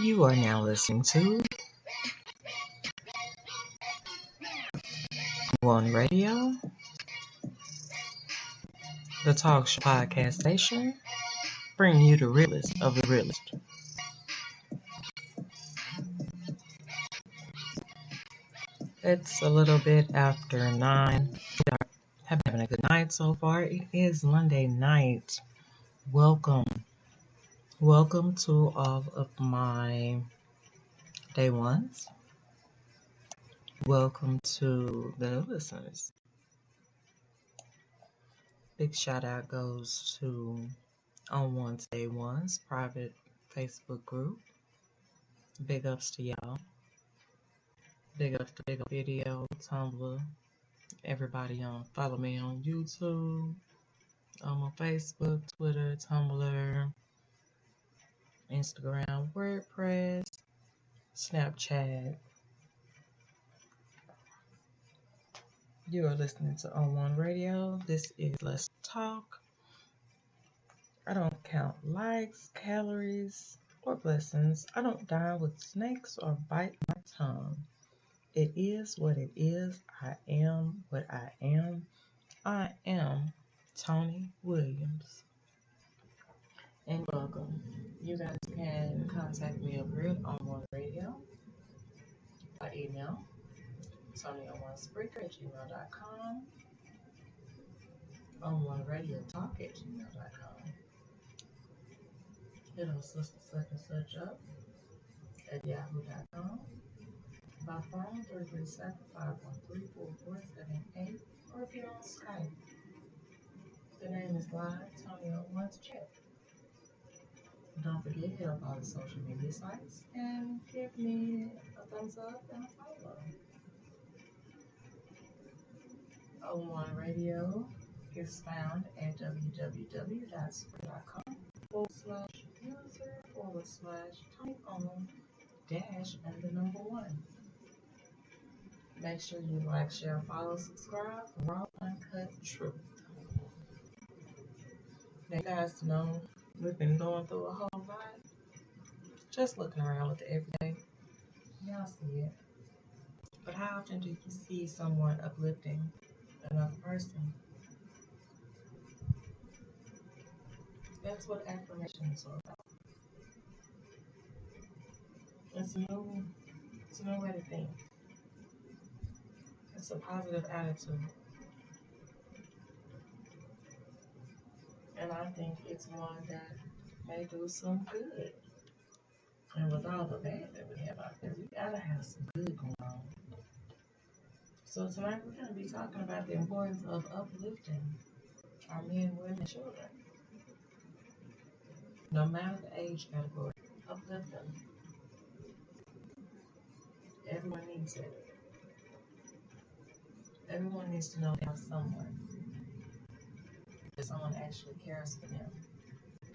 You are now listening to One Radio, the talk show podcast station, bringing you the realest of the realest. It's a little bit after 9. I've been having a good night so far. It is Monday night. Welcome to all of my day ones. Welcome to the new listeners. Big shout out goes to On One's Day Ones private Facebook group. Big ups to y'all. Big ups to Big Up Video, Tumblr, everybody follow me on YouTube, on Facebook, Twitter, Tumblr, Instagram, WordPress, Snapchat. You are listening to On One Radio. This is Let's Talk. I don't count likes, calories, or blessings. I don't dine with snakes or bite my tongue. It is what it is. I am what I am. I am Tony Williams. And welcome. You guys can contact me over here on One Radio by email, TonyOnOneSpeaker@gmail.com, on One Radio Talk @gmail.com. Hit us sister such and such up at yahoo.com. By phone 337-513-4478, or if you're on Skype, the name is live Tony on One's Chat. Don't forget, hit up all the social media sites and give me a thumbs up and a follow. On One Radio is found at www.spread.com/user/Tony-on-and _1. Make sure you like, share, follow, subscribe for raw, uncut truth. Now, you guys know we've been going through a whole lot. Just looking around with the everyday. Y'all see it. But how often do you see someone uplifting another person? That's what affirmations are about. It's a new way to think. It's a positive attitude. And I think it's one that may do some good. And with all the bad that we have out there, we gotta have some good going on. So tonight we're going to be talking about the importance of uplifting our men, women, children. No matter the age category, uplift them. Everyone needs it. Everyone needs to know they have someone. That someone actually cares for them.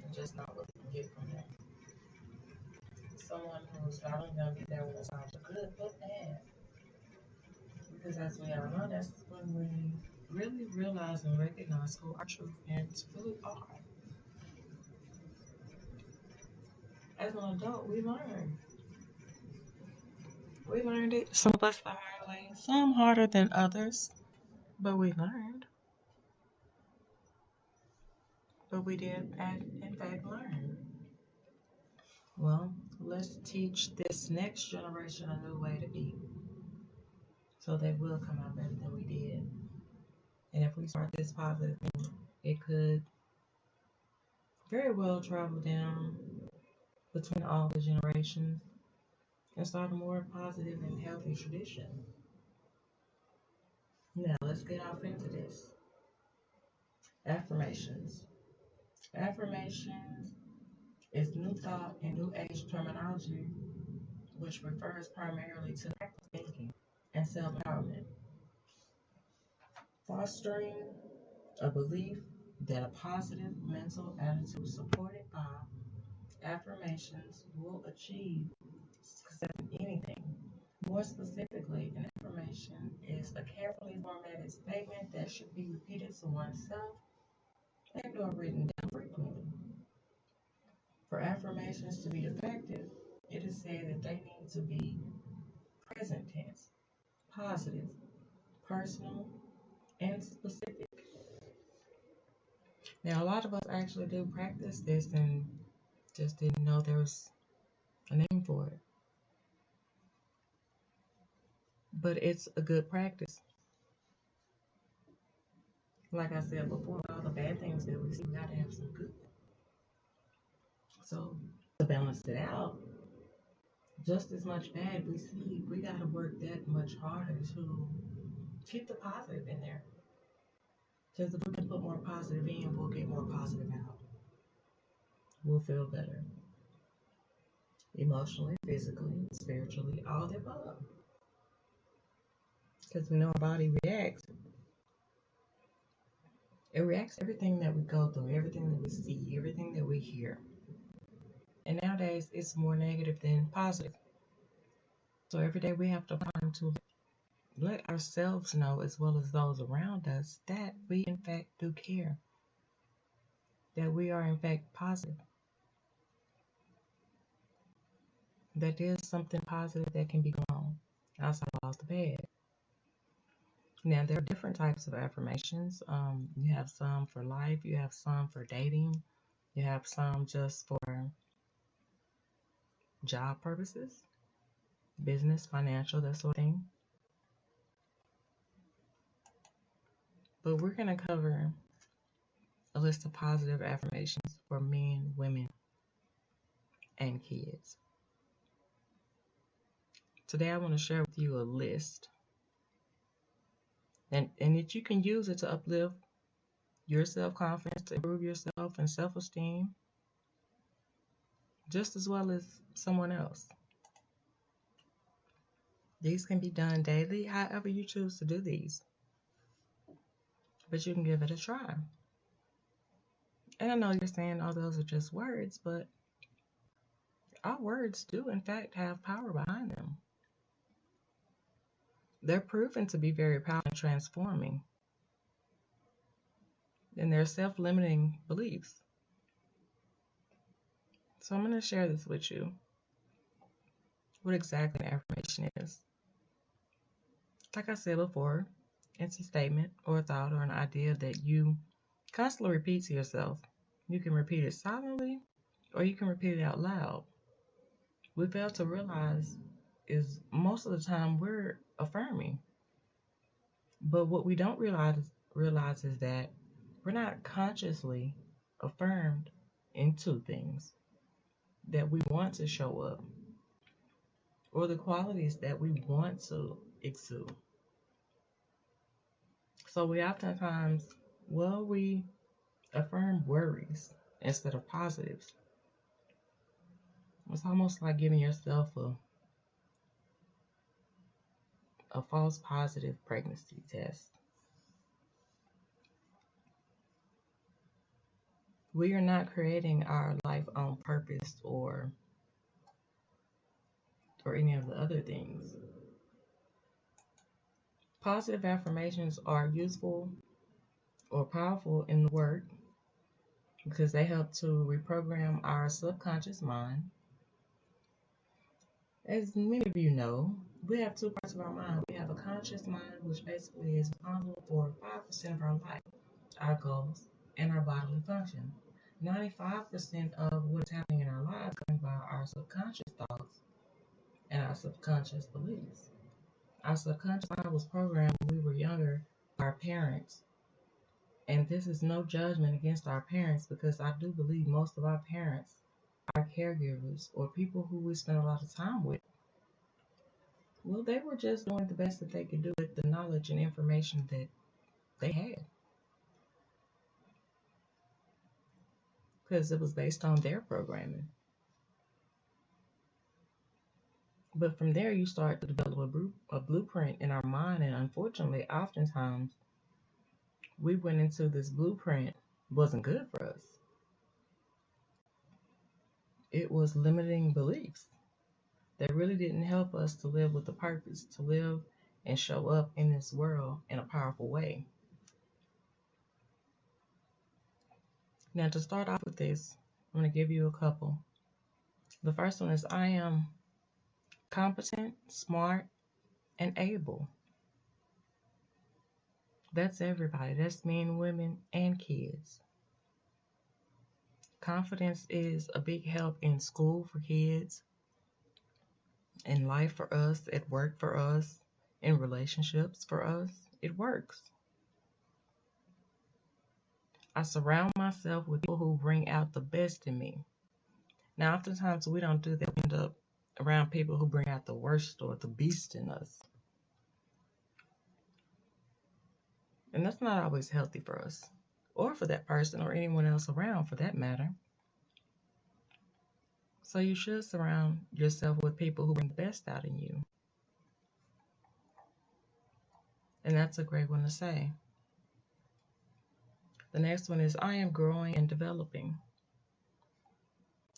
And just not what they can get from them. Someone who's not only going to be there when the times are good, but bad. Because as we all know, that's when we really realize and recognize who our true parents really are. As an adult, we learn. We learned it, some of us the hard way, some harder than others, but we learned. But we did, in fact, learn. Well, let's teach this next generation a new way to be. So they will come out better than we did. And if we start this positive thing, it could very well travel down between all the generations and start a more positive and healthy tradition. Now, let's get off into this. Affirmations. Affirmations is new thought and new age terminology which refers primarily to active thinking and self-empowerment, fostering a belief that a positive mental attitude supported by affirmations will achieve success in anything. More specifically, an affirmation is a carefully formatted statement that should be repeated to oneself and or written down frequently. For affirmations to be effective, it it is said that they need to be present tense, positive, personal, and specific. Now, a lot of us actually do practice this and just didn't know there was a name for it. But it's a good practice. Like I said before, all the bad things that we see, we got to have some good. So, to balance it out, just as much bad we see, we got to work that much harder to keep the positive in there. Because if we can put more positive in, we'll get more positive out. We'll feel better. Emotionally, physically, spiritually, all the above. Because we know our body reacts. It reacts to everything that we go through, everything that we see, everything that we hear. And nowadays, it's more negative than positive. So every day we have to find to let ourselves know, as well as those around us, that we in fact do care. That we are in fact positive. That there's something positive that can be going on outside of all the bad. Now, there are different types of affirmations. You have some for life, you have some for dating, you have some just for job purposes, business, financial, that sort of thing. But we're going to cover a list of positive affirmations for men, women, and kids. Today, I want to share with you a list. And that you can use it to uplift your self-confidence, to improve yourself and self-esteem, just as well as someone else. These can be done daily, however you choose to do these. But you can give it a try. And I know you're saying, oh, those are just words, but our words do, in fact, have power behind them. They're proven to be very powerful and transforming. And they're self-limiting beliefs. So I'm going to share this with you. What exactly an affirmation is. Like I said before, it's a statement or a thought or an idea that you constantly repeat to yourself. You can repeat it silently or you can repeat it out loud. We fail to realize is most of the time we're affirming. But what we don't realize is that we're not consciously affirmed into things that we want to show up or the qualities that we want to exude. So we oftentimes, we affirm worries instead of positives. It's almost like giving yourself a false positive pregnancy test. We are not creating our life on purpose or any of the other things. Positive affirmations are useful or powerful in the work because they help to reprogram our subconscious mind. As many of you know, we have two parts of our mind. We have a conscious mind, which basically is responsible for 5% of our life, our goals, and our bodily function. 95% of what's happening in our lives comes by our subconscious thoughts and our subconscious beliefs. Our subconscious mind was programmed when we were younger by our parents. And this is no judgment against our parents because I do believe most of our parents are caregivers or people who we spend a lot of time with. Well, they were just doing the best that they could do with the knowledge and information that they had. Because it was based on their programming. But from there, you start to develop a blueprint in our mind. And unfortunately, oftentimes, we went into this blueprint wasn't good for us. It was limiting beliefs that really didn't help us to live with a purpose, to live and show up in this world in a powerful way. Now, to start off with this, I'm going to give you a couple. The first one is, I am competent, smart, and able. That's everybody. That's men, women, and kids. Confidence is a big help in school for kids, in life for us, at work for us, in relationships for us. It works. I surround myself with people who bring out the best in me. Now, oftentimes we don't do that. We end up around people who bring out the worst or the beast in us. And that's not always healthy for us, or for that person, or anyone else around for that matter. So you should surround yourself with people who bring the best out in you. And that's a great one to say. The next one is, I am growing and developing.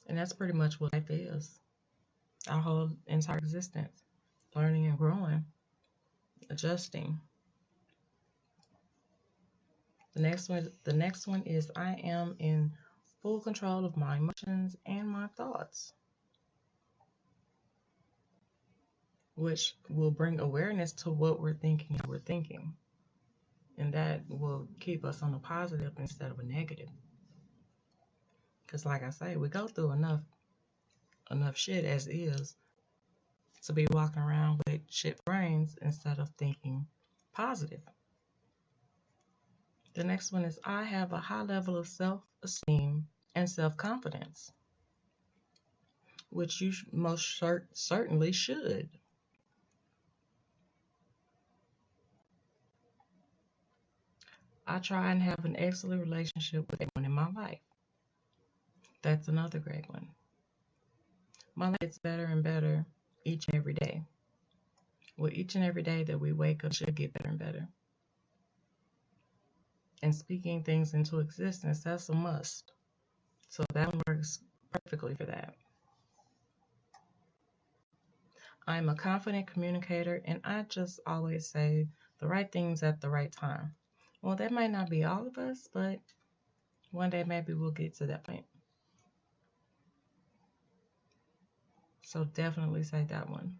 And that's pretty much what life is. Our whole entire existence. Learning and growing. Adjusting. The next one is, I am in full control of my emotions and my thoughts, which will bring awareness to what we're thinking and we're thinking. And that will keep us on a positive instead of a negative. Because like I say, we go through enough shit as is to be walking around with shit brains instead of thinking positive. The next one is, I have a high level of self-esteem and self-confidence, which you most certainly should. I try and have an excellent relationship with everyone in my life. That's another great one. My life gets better and better each and every day. Well, each and every day that we wake up should get better and better. And speaking things into existence, that's a must. So that one works perfectly for that. I'm a confident communicator, and I just always say the right things at the right time. Well, that might not be all of us, but one day maybe we'll get to that point. So definitely say that one.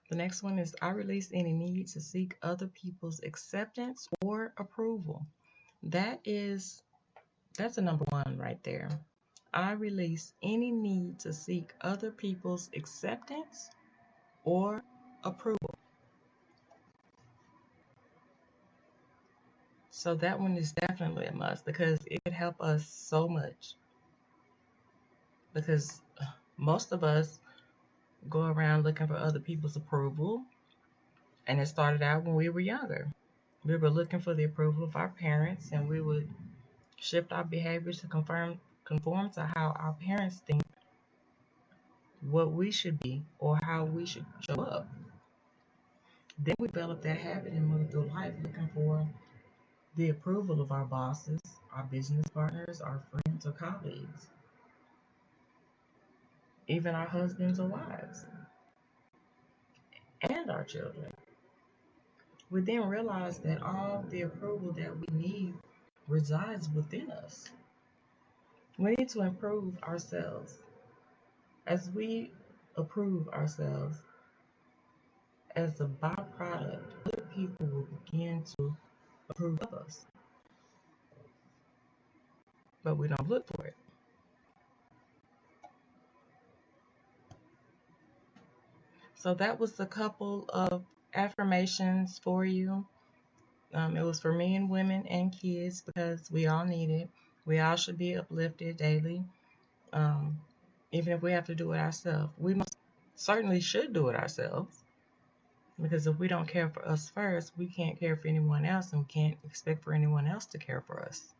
The next one is, I release any need to seek other people's acceptance or approval. That's a number one right there. I release any need to seek other people's acceptance or approval. So that one is definitely a must, because it could help us so much. Because most of us go around looking for other people's approval, and it started out when we were younger. We were looking for the approval of our parents, and we would shift our behaviors to conform to how our parents think what we should be or how we should show up. Then we develop that habit and move through life looking for the approval of our bosses, our business partners, our friends or colleagues, even our husbands or wives, and our children. We then realize that all the approval that we need resides within us. We need to improve ourselves. As we approve ourselves, as a byproduct, other people will begin to approve of us. But we don't look for it. So that was a couple of affirmations for you. It was for men, women, and kids, because we all need it. We all should be uplifted daily. Even if we have to do it ourselves. We most certainly should do it ourselves. Because if we don't care for us first, we can't care for anyone else, and we can't expect for anyone else to care for us.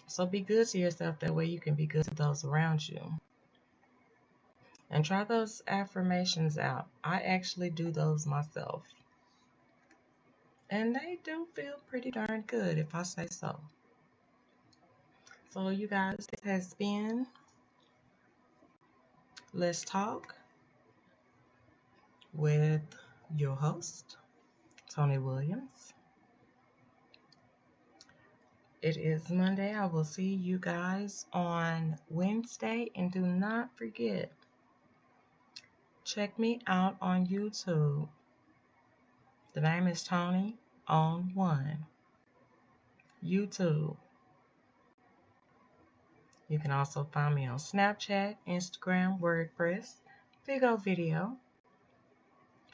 So be good to yourself, that way you can be good to those around you. And try those affirmations out. I actually do those myself. And they do feel pretty darn good, if I say so. So you guys, this has been Let's Talk with your host, Tony Williams. It is Monday. I will see you guys on Wednesday. And do not forget, Check me out on YouTube. The name is Tony on One. YouTube. You can also find me on Snapchat, Instagram, WordPress, Vigo Video,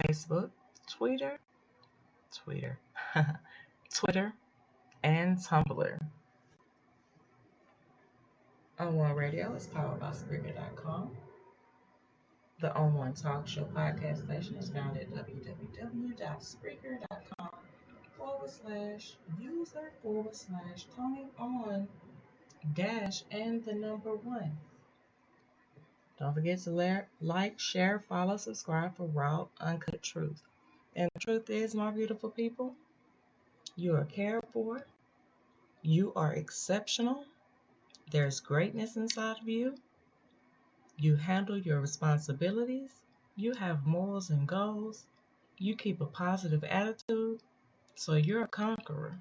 Facebook, Twitter, Twitter, and Tumblr. On One Radio is powered by Spreaker.com. The On One Talk Show podcast station is found at www.spreaker.com/user/Tony on dash and the number one. Don't forget to like, share, follow, subscribe for raw, uncut truth. And the truth is, my beautiful people, you are cared for. You are exceptional. There's greatness inside of you. You handle your responsibilities. You have morals and goals. You keep a positive attitude. So you're a conqueror.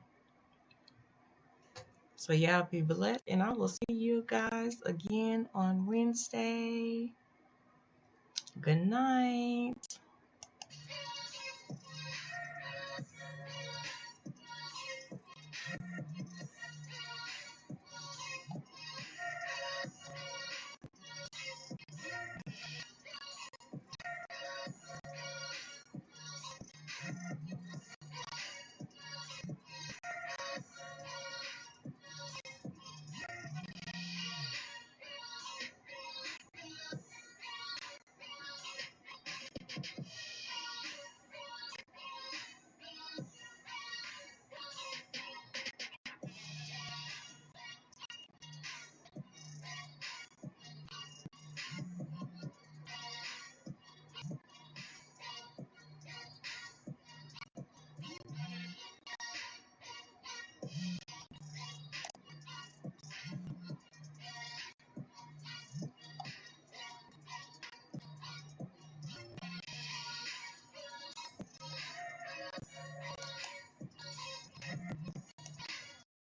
So y'all be blessed. And I will see you guys again on Wednesday. Good night.